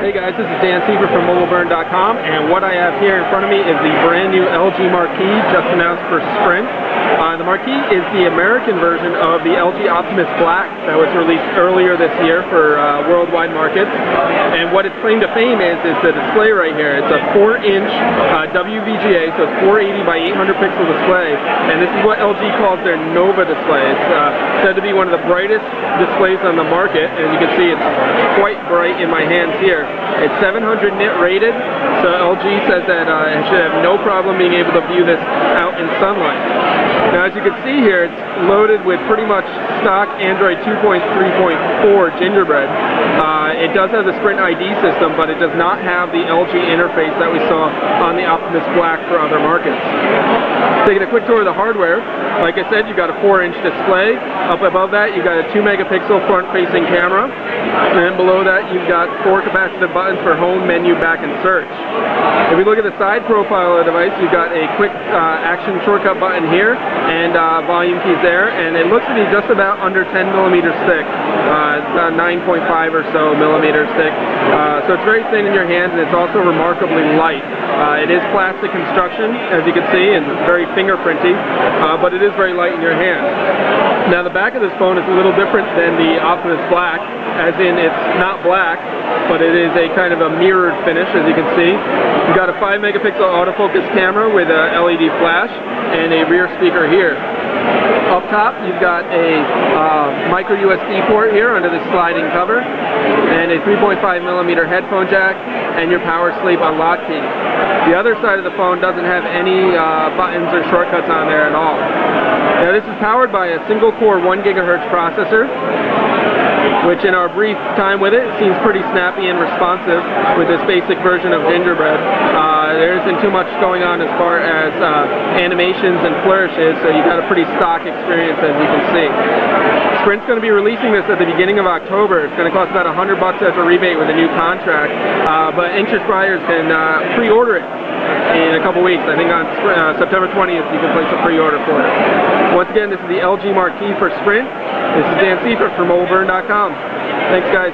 Hey guys, this is Dan Seifert from mobileburn.com, and what I have here in front of me is the brand new LG Marquee just announced for Sprint. The Marquee is the American version of the LG Optimus Black that was released earlier this year for worldwide markets. And what its claim to fame is the display right here. It's a 4-inch WVGA, so it's 480 by 800 pixel display, and this is what LG calls their Nova display. It's said to be one of the brightest displays on the market. As you can see, it's quite bright in my hands here. It's 700 nit rated, so LG says that it should have no problem being able to view this out in sunlight. Now, as you can see here, it's loaded with pretty much stock Android 2.3.4 Gingerbread. It does have the Sprint ID system, but it does not have the LG interface that we saw on the Optimus Black for other markets. Taking a quick tour of the hardware, like I said, you've got a 4-inch display. Up above that, you've got a 2 megapixel front-facing camera. And below that, you've got 4 capacitive buttons for home, menu, back, and search. If we look at the side profile of the device, you've got a quick action shortcut button here and volume keys there, and it looks to be just about under 10 millimeters thick. It's about 9.5 or so millimeters thick. So it's very thin in your hand, and it's also remarkably light. It is plastic construction, as you can see, and very fingerprinty, but it is very light in your hand. Now, the back of this phone is a little different than the Optimus Black, as in it's not black, but it is a kind of a mirrored finish, as you can see. You've got a 5 megapixel autofocus camera with a LED flash and a rear speaker here. Up top, you've got a micro USB port here under this sliding cover, and a 3.5 millimeter headphone jack, and your power sleep unlock key. The other side of the phone doesn't have any buttons or shortcuts on there at all. Now, this is powered by a single core 1 gigahertz processor, which in our brief time with it seems pretty snappy and responsive with this basic version of Gingerbread. There isn't too much going on as far as animations and flourishes, so you've got a pretty stock experience, as you can see. Sprint's going to be releasing this at the beginning of October. It's going to cost about $100 as a rebate with a new contract, but anxious buyers can pre-order it in a couple weeks. I think on September 20th you can place a pre-order for it. Once again, this is the LG Marquee for Sprint. This is Dan Seifert from mobileburn.com. Thanks, guys.